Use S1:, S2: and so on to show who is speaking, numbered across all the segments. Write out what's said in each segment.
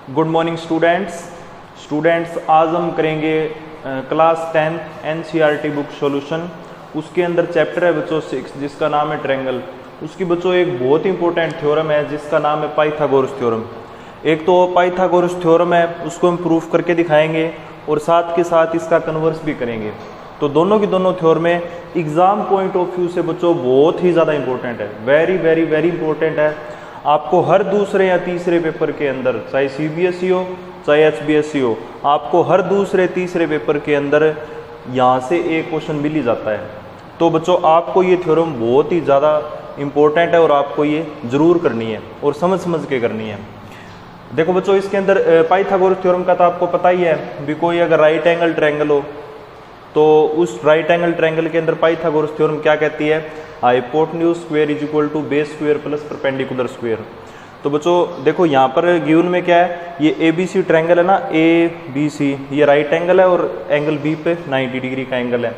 S1: Good morning students आज हम करेंगे क्लास 10 एनसीईआरटी बुक सॉल्यूशन। उसके अंदर चैप्टर है बच्चों 6 जिसका नाम है ट्रायंगल। उसकी बच्चों एक बहुत इंपॉर्टेंट थ्योरम है जिसका नाम है पाइथागोरस थ्योरम। एक तो पाइथागोरस थ्योरम है उसको हम प्रूफ करके दिखाएंगे और साथ के साथ इसका कन्वर्स भी करेंगे। तो दोनों की दोनों थ्योरमें एग्जाम पॉइंट ऑफ व्यू से बच्चों बहुत ही ज़्यादा इंपॉर्टेंट है, वेरी वेरी वेरी इंपॉर्टेंट है। आपको हर दूसरे या तीसरे पेपर के अंदर, चाहे सीबीएसई हो चाहे एचबीएसई हो, आपको हर दूसरे तीसरे पेपर के अंदर यहाँ से एक क्वेश्चन मिल ही जाता है। तो बच्चों आपको ये थ्योरम बहुत ही ज़्यादा इंपॉर्टेंट है और आपको ये ज़रूर करनी है और समझ के करनी है। देखो बच्चों इसके अंदर पाइथागोरस थ्योरम का तो आपको पता ही है भी कोई अगर राइट एंगल ट्रायंगल हो तो उस राइट एंगल ट्रायंगल के अंदर पाइथागोरस थ्योरम क्या कहती है, hypotenuse square is equal to base square plus perpendicular square. तो बच्चों देखो यहाँ पर गिवन में क्या है, ये एबीसी ट्रायंगल है ना, एबीसी ये राइट एंगल है और एंगल बी पे 90 डिग्री का एंगल है।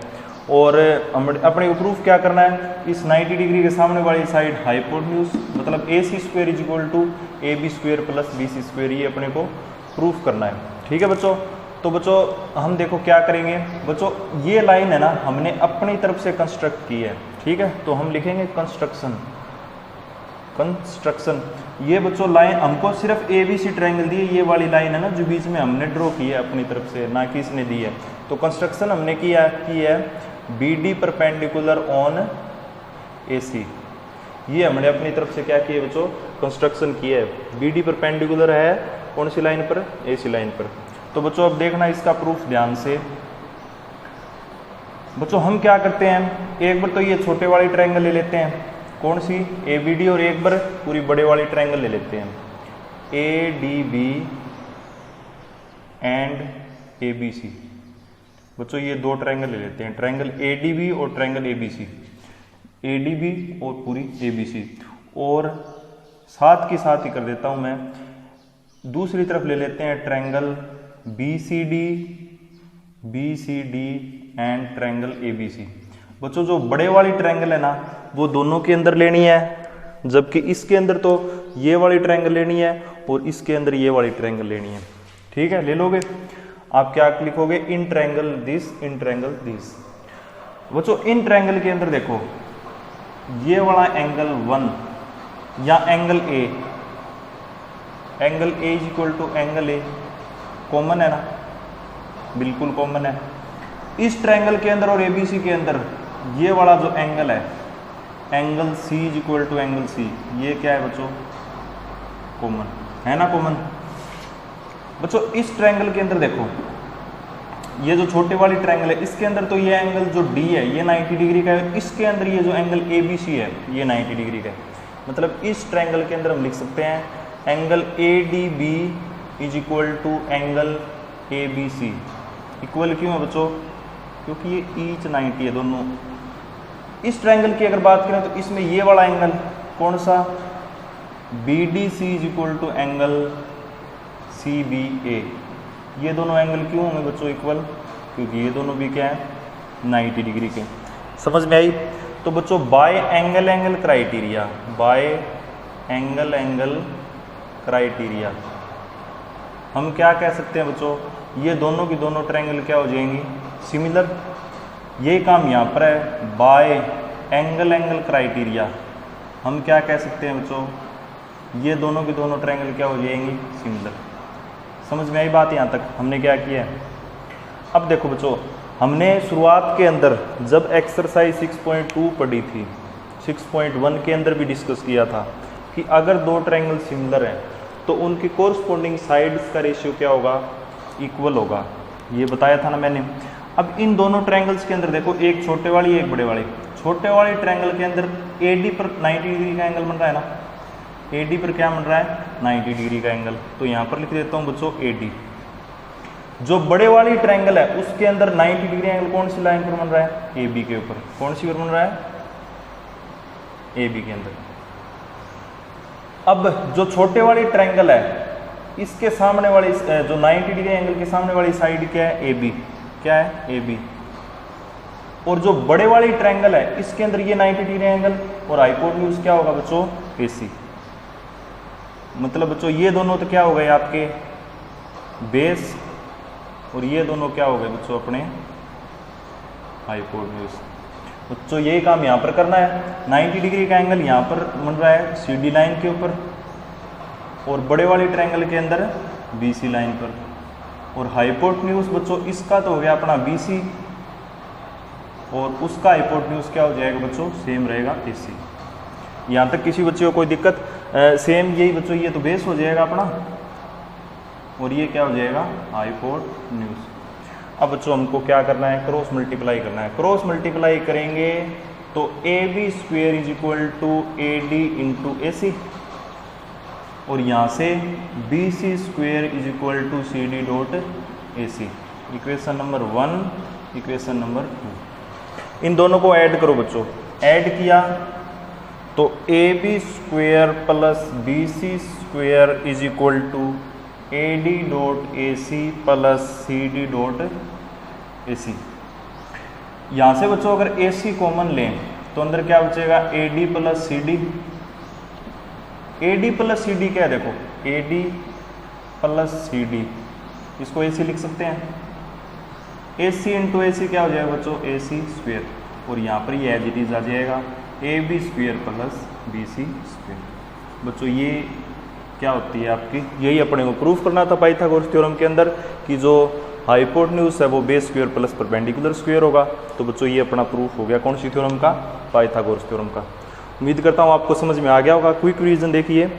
S1: और अपने को प्रूफ क्या करना है, इस 90 डिग्री के सामने वाली साइड हाइपोटेन्यूज मतलब AC square is equal to AB square plus BC square, ये अपने को प्रूफ करना है। ठीक है बच्चों। तो बच्चों हम देखो क्या करेंगे बच्चों, ये लाइन है ना हमने अपनी तरफ से कंस्ट्रक्ट की है। ठीक है, तो हम लिखेंगे कंस्ट्रक्शन। ये बच्चों लाइन हमको सिर्फ ABC ट्रायंगल दी है, ये वाली लाइन है ना जो बीच में हमने ड्रॉ की है अपनी तरफ से, ना कि इसने दी है। तो कंस्ट्रक्शन हमने की है BD परपेंडिकुलर ऑन AC। ये हमने अपनी तरफ से क्या किया बच्चों, कंस्ट्रक्शन की है। BD परपेंडिकुलर है कौन सी लाइन पर, AC लाइन पर। तो बच्चों अब देखना इसका प्रूफ ध्यान से। बच्चों हम क्या करते हैं, एक बार तो ये छोटे वाली ट्रायंगल ले लेते हैं, कौन सी ABD, और एक बार पूरी बड़े वाली ट्रायंगल ले लेते हैं ADB एंड ABC। बच्चों ये दो ट्रायंगल ले लेते हैं, ट्रायंगल ADB और ट्रायंगल ABC, ADB और पूरी ABC। और साथ के साथ ही कर देता हूं मैं, दूसरी तरफ ले लेते हैं triangle BCD and triangle ABC। बच्चों जो बड़े वाली ट्रायंगल है ना वो दोनों के अंदर लेनी है, जबकि इसके अंदर तो ये वाली ट्रायंगल लेनी है और इसके अंदर ये वाली ट्रायंगल लेनी है। ठीक है, ले लोगे। आप क्या लिखोगे, in triangle this, in triangle this. बच्चों इन ट्रायंगल के अंदर देखो ये वाला एंगल 1 या angle A is equal to angle A common है ना, बिल्कुल कॉमन है। इस ट्रायंगल के अंदर और ABC के अंदर ये वाला जो एंगल है, angle C is equal to angle C, ये क्या है बच्चों, कॉमन है ना, कॉमन। बच्चों इस ट्रायंगल के अंदर देखो ये जो छोटे वाली ट्रायंगल है इसके अंदर तो ये एंगल जो D है ये 90 डिग्री का है, इसके अंदर ये जो एंगल ABC है ये 90 डिग्री का है। मतलब इस ट्रायंगल के अंदर हम लिख सकते हैं angle ADB is equal to angle ABC। Equal क्यों है बच्चों, क्योंकि ये ईच 90 है दोनों। इस ट्रायंगल की अगर बात करें तो इसमें ये वाला एंगल कौन सा, BDC is equal to angle CBA। ये दोनों एंगल क्यों होंगे बच्चों इक्वल, क्योंकि ये दोनों भी क्या है 90 डिग्री के। समझ में आई। तो बच्चों bye angle criteria, bye angle criteria हम क्या कह सकते हैं बच्चों, ये दोनों की दोनों ट्रायंगल क्या हो जाएंगी, सिमिलर। ये काम यहाँ पर है, बाय एंगल क्राइटेरिया हम क्या कह सकते हैं बच्चों, ये दोनों की दोनों ट्रायंगल क्या हो जाएंगी, सिमिलर। समझ में आई बात, यहाँ तक हमने क्या किया है। अब देखो बच्चों हमने शुरुआत के अंदर जब एक्सरसाइज 6.2 पढ़ी थी, 6.1 के अंदर भी डिस्कस किया था कि अगर दो ट्रायंगल सिमिलर हैं तो उनकी कोरस्पोंडिंग साइड्स का रेशियो क्या होगा, इक्वल होगा। ये बताया था ना मैंने। अब इन दोनों ट्रायंगल्स के अंदर देखो एक छोटे वाली एक बड़े वाली, छोटे वाली ट्रायंगल के अंदर AD पर 90 डिग्री का एंगल बन रहा है ना, AD पर क्या बन रहा है 90 डिग्री का एंगल। तो यहाँ पर लिख देता हूँ बच्चों AD। जो बड़े वाली ट्रायंगल है उसके अंदर 90 डिग्री एंगल कौन सी लाइन पर बन रहा है, AB के ऊपर। कौन सी पर बन रहा है, AB के अंदर। अब जो छोटे वाली ट्रायंगल है इसके सामने वाली जो 90 डिग्री एंगल के सामने वाली साइड क्या है, AB। क्या है, AB। और जो बड़े वाली ट्रायंगल है इसके अंदर ये 90 डिग्री एंगल और हाइपोटेन्यूज क्या होगा बच्चों, AC। मतलब बच्चों ये दोनों तो क्या हो गए आपके बेस और ये दोनों क्या हो गए बच्चों अपने हाइपोटेन्यूज। बच्चों यही काम यहाँ पर करना है। 90 डिग्री का एंगल यहाँ पर बन रहा है CD लाइन के ऊपर और बड़े वाली ट्रायंगल के अंदर BC लाइन पर, और हाइपोटेन्यूज बच्चों इसका तो हो गया अपना BC और उसका हाइपोटेन्यूज क्या हो जाएगा बच्चों, सेम रहेगा AC। यहाँ तक किसी बच्चे को कोई दिक्कत? सेम यही बच्चों, ये तो बेस हो जाएगा अपना और ये क्या हो जाएगा हाइपोटेन्यूज। अब बच्चों हमको क्या करना है, क्रॉस मल्टीप्लाई करना है। क्रॉस मल्टीप्लाई करेंगे तो AB square is equal to AD into AC और यहाँ से BC square is equal to CD dot AC। Equation number 1, equation number 2, इन दोनों को ऐड करो बच्चों। ऐड किया तो AB square plus BC square is equal to AD dot AC plus CD dot AC। यहाँ से बच्चों अगर AC कॉमन लें तो अंदर क्या बचेगा, AD plus CD। AD plus CD क्या है, देखो AD प्लस CD, इसको AC लिख सकते हैं। AC इंटू AC क्या हो जाएगा बच्चों, AC स्क्वेयर, और यहाँ पर ये एज इट इज आ जाएगा AB square plus BC square. बच्चों ये क्या होती है आपकी, यही अपने को प्रूफ करना था पाइथागोरस थ्योरम के अंदर कि जो हाइपोटेन्यूज है वो base square plus perpendicular square होगा। तो बच्चों ये अपना प्रूफ हो गया कौन सी थ्योरम का, पाइथागोरस थ्योरम का। उम्मीद करता हूँ आपको समझ में आ गया होगा। क्विक रिवीजन देखिए,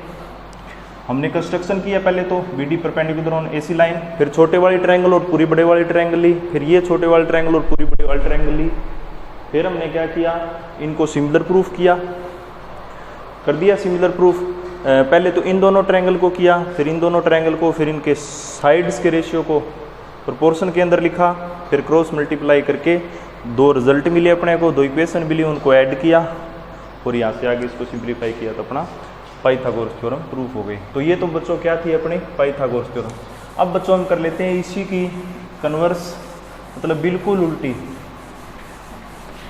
S1: हमने कंस्ट्रक्शन किया पहले तो BD perpendicular on AC line, फिर छोटे वाली ट्रायंगल और पूरी बड़े वाली ट्रायंगल ली, फिर ये छोटे वाली ट्रायंगल और पूरी बड़े वाली ट्रायंगल ली, फिर हमने क्या किया, इनको सिमिलर प्रूफ किया, कर दिया सिमिलर प्रूफ। पहले तो इन दोनों ट्रायंगल को किया, फिर इन दोनों ट्रायंगल को, फिर इनके साइड्स के रेशियो को प्रोपोर्शन के अंदर लिखा, फिर क्रॉस मल्टीप्लाई करके दो रिजल्ट मिले अपने को, दो इक्वेशन मिली, उनको ऐड किया और यहाँ से आगे इसको सिंप्लीफाई किया तो अपना पाइथागोरस थ्योरम प्रूफ हो गई। तो ये तो बच्चों क्या थी अपनी पाइथागोरस थ्योरम। अब बच्चों हम कर लेते हैं इसी की कन्वर्स, मतलब बिल्कुल उल्टी।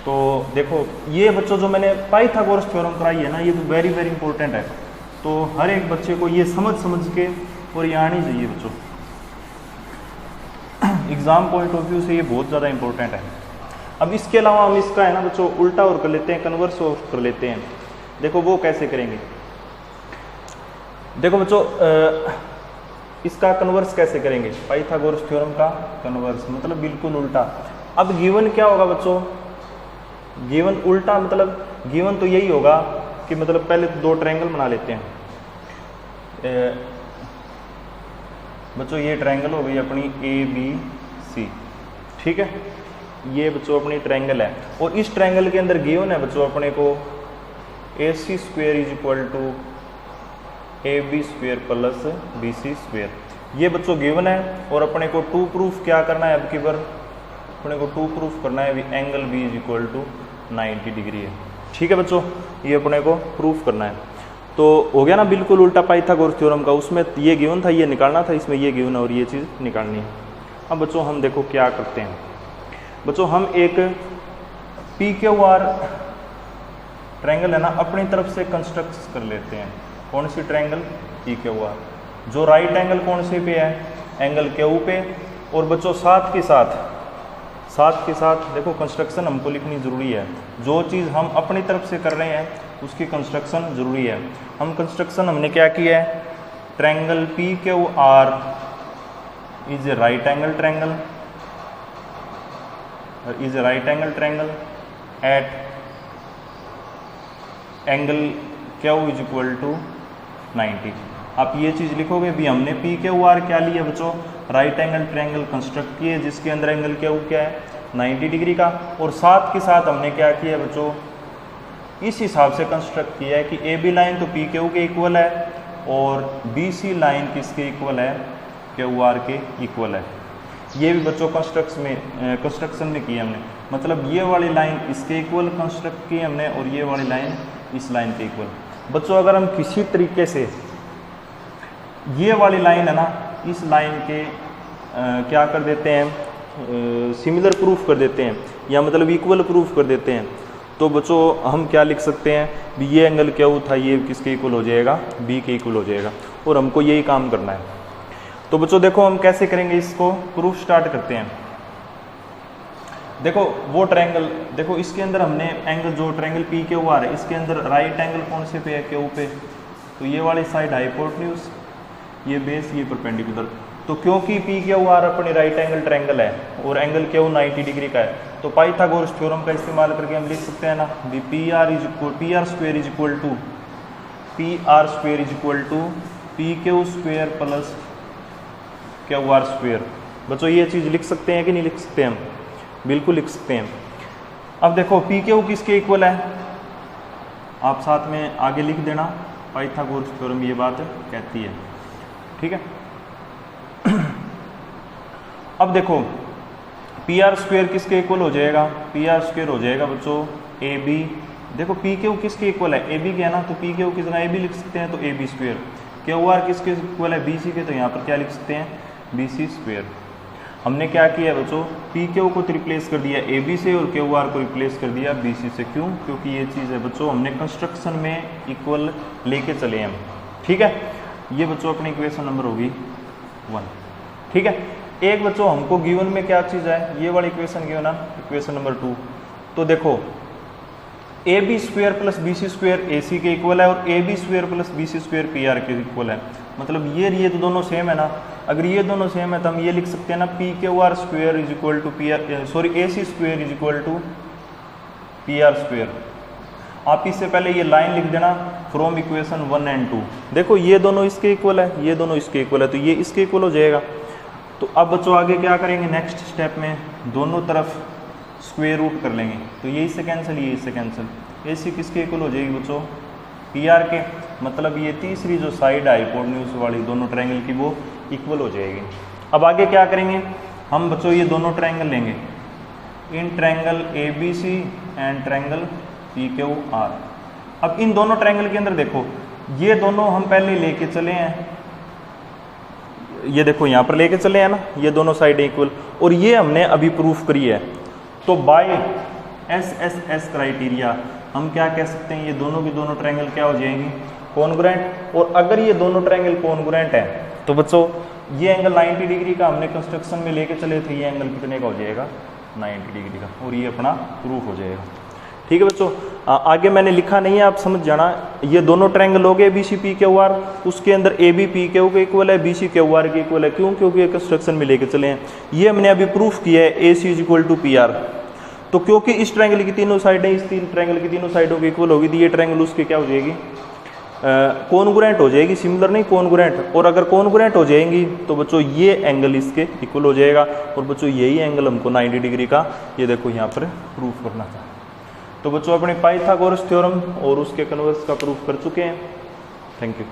S1: तो देखो ये बच्चों जो मैंने पाइथागोरस थ्योरम कराई है ना, ये तो वेरी वेरी इंपॉर्टेंट है। तो हर एक बच्चे को ये समझ के और ये आनी चाहिए बच्चों, एग्जाम पॉइंट ऑफ व्यू से ये बहुत ज़्यादा इंपॉर्टेंट है। अब इसके अलावा हम इसका है ना बच्चों उल्टा और कर लेते हैं, कन्वर्स और कर लेते हैं। देखो वो कैसे करेंगे, देखो बच्चों इसका कन्वर्स कैसे करेंगे, पाइथागोरस थ्योरम का कन्वर्स मतलब बिल्कुल उल्टा। अब गिवन क्या होगा बच्चों, गिवन उल्टा मतलब गिवन तो यही होगा कि मतलब पहले तो दो ट्रायंगल बना लेते हैं बच्चों। ये ट्रायंगल हो गई अपनी ABC, ठीक है, ये बच्चों अपनी ट्रायंगल है और इस ट्रायंगल के अंदर गिवन है बच्चों अपने को AC square is equal to AB square plus BC square. ये बच्चों गिवन है और अपने को टू प्रूफ क्या करना है, अब की बार अपने को टू प्रूफ करना है, angle B is equal to 90 degree है, ठीक है बच्चों, ये अपने को प्रूफ करना है। तो हो गया ना बिल्कुल उल्टा पाइथागोरस थ्योरम का, उसमें ये गिवन था, ये निकालना था, इसमें ये गिवन है और ये चीज़ निकालनी है। अब बच्चों हम देखो क्या करते हैं, बच्चों हम एक PQR ट्रायंगल है ना अपनी तरफ से कंस्ट्रक्ट कर लेते हैं। कौन सी ट्रायंगल, PQR, जो राइट एंगल कौन से पे है, एंगल क्यू पे। और बच्चों साथ के साथ देखो कंस्ट्रक्शन हमको लिखनी ज़रूरी है, जो चीज़ हम अपनी तरफ से कर रहे हैं उसकी कंस्ट्रक्शन ज़रूरी है। हम कंस्ट्रक्शन हमने क्या किया है, triangle PQR is a right angle triangle at angle Q is equal to 90। आप ये चीज़ लिखोगे भी, हमने PQR क्या लिया बच्चों, राइट एंगल ट्रायंगल कंस्ट्रक्ट किए जिसके अंदर एंगल Q क्या है 90 डिग्री का। और साथ के साथ हमने क्या किया बच्चों, इस हिसाब से कंस्ट्रक्ट किया है कि AB लाइन तो PQ के इक्वल है और BC लाइन किसके इक्वल है, QR के इक्वल है। ये भी बच्चों कंस्ट्रक्शन में किया हमने, मतलब ये वाली लाइन इसके इक्वल कंस्ट्रक्ट की हमने और ये वाली लाइन इस लाइन के इक्वल। बच्चों अगर हम किसी तरीके से ये वाली लाइन है ना इस लाइन के क्या कर देते हैं, सिमिलर प्रूफ कर देते हैं या मतलब इक्वल प्रूफ कर देते हैं, तो बच्चों हम क्या लिख सकते हैं भी, ये एंगल क्या था, ये किसके इक्वल हो जाएगा, B के इक्वल हो जाएगा। और हमको यही काम करना है। तो बच्चों देखो हम कैसे करेंगे इसको, प्रूफ स्टार्ट करते हैं। देखो वो ट्रायंगल, देखो इसके अंदर हमने एंगल जो ट्रायंगल पी के वो आ रहा है, इसके अंदर राइट एंगल कौन से पे है, क्यू पे। तो ये वाली साइड हाइपोटेन्यूज, ये बेस, ये परपेंडिकुलर। तो क्योंकि पी क्यू आर अपने राइट एंगल ट्रायंगल है और एंगल क्यू 90 डिग्री का है, तो पाइथागोरस थ्योरम का इस्तेमाल करके हम लिख सकते हैं ना, P R square is equal to P Q square plus Q R square. बच्चों ये चीज़ लिख सकते हैं कि नहीं लिख सकते हम, बिल्कुल लिख सकते हैं। अब देखो पी क्यू किसके इक्वल है, आप साथ में आगे लिख देना, पाइथागोरस थ्योरम ये बात कहती है, ठीक है। अब देखो पी आर स्क्वायर किसके इक्वल हो जाएगा, पी आर स्क्वायर हो जाएगा बच्चों ए बी। देखो पी क्यू किसके इक्वल है, ए बी के है ना, तो पी क्यू किस जगह ए बी लिख सकते हैं, तो A B square. Q R किसके इक्वल है, बी सी के, तो यहाँ पर क्या लिख सकते हैं, बी सी स्क्वायर। हमने क्या किया है बच्चों, पी क्यू को रिप्लेस कर दिया ए बी से और क्यू आर को रिप्लेस कर दिया बी सी से। क्यों, क्योंकि ये चीज़ है बच्चों हमने कंस्ट्रक्शन में इक्वल लेके चले हम, ठीक है। ये बच्चों अपनी इक्वेशन नंबर होगी 1, ठीक है। एक बच्चों हमको गिवन में क्या चीज़ है, ये वाली इक्वेशन गिवन है, इक्वेशन नंबर 2। तो देखो A B square plus B C square A C के इक्वल है और A B square plus B C square P R के इक्वल है। मतलब ये तो दोनों सेम है ना, अगर ये दोनों सेम है तो हम ये लिख सकते हैं ना, P Q R square is equal to P R, sorry A C square is equal to P R square. आप इससे पहले ये लाइन लिख देना फ्रॉम इक्वेशन 1 एंड 2। देखो ये दोनों इसके इक्वल है, ये दोनों इसके इक्वल है, तो ये इसके इक्वल हो जाएगा। तो अब बच्चों आगे क्या करेंगे, नेक्स्ट स्टेप में दोनों तरफ स्क्वायर रूट कर लेंगे, तो ये इससे कैंसिल, ये इससे कैंसिल। ए सी किसके इक्वल हो जाएगी बच्चों, पी आर के। मतलब ये तीसरी जो साइड हाइपोटेन्यूज वाली दोनों ट्रायंगल की वो इक्वल हो जाएगी। अब आगे क्या करेंगे हम बच्चों, ये दोनों ट्रायंगल लेंगे, in triangle A B C and triangle P Q R. अब इन दोनों ट्रायंगल के अंदर देखो ये दोनों हम पहले लेके चले हैं, ये देखो यहाँ पर लेके चले हैं ना, ये दोनों साइड इक्वल, और ये हमने अभी प्रूफ करी है। तो बाय एस क्राइटेरिया हम क्या कह सकते हैं, ये दोनों की दोनों ट्रायंगल क्या हो जाएंगी, कॉन्ग्रुएंट। और अगर ये दोनों ट्रायंगल कॉन्ग्रुएंट है तो बच्चों ये एंगल 90 डिग्री का हमने कंस्ट्रक्शन में लेके चले थे, ये एंगल कितने का हो जाएगा, 90 डिग्री का, और ये अपना प्रूफ हो जाएगा, ठीक है बच्चों। आगे मैंने लिखा नहीं है, आप समझ जाना। ये दोनों ट्रायंगल हो गए B C P Q R, उसके अंदर ए बी पी क्यू के इक्वल है, बी सी क्यू आर के इक्वल है। क्यों, क्योंकि ये कंस्ट्रक्शन में लेके चले हैं। ये हमने अभी प्रूफ किया है A C is equal to P R. तो क्योंकि इस ट्रायंगल की तीनों साइडें इस तीन ट्रायंगल की तीनों साइडों की इक्वल होगी, तो ये ट्रायंगल उसके क्या हो जाएगी, कॉन्ग्रुएंट हो जाएगी, सिमिलर नहीं कॉन्ग्रुएंट। और अगर कॉन्ग्रुएंट हो जाएंगी तो बच्चों ये एंगल इसके इक्वल हो जाएगा। और बच्चों यही एंगल हमको 90 डिग्री का ये देखो यहाँ पर प्रूफ करना था। तो बच्चों अपने पाइथागोरस थ्योरम और उसके कन्वर्स का प्रूफ कर चुके हैं। Thank you.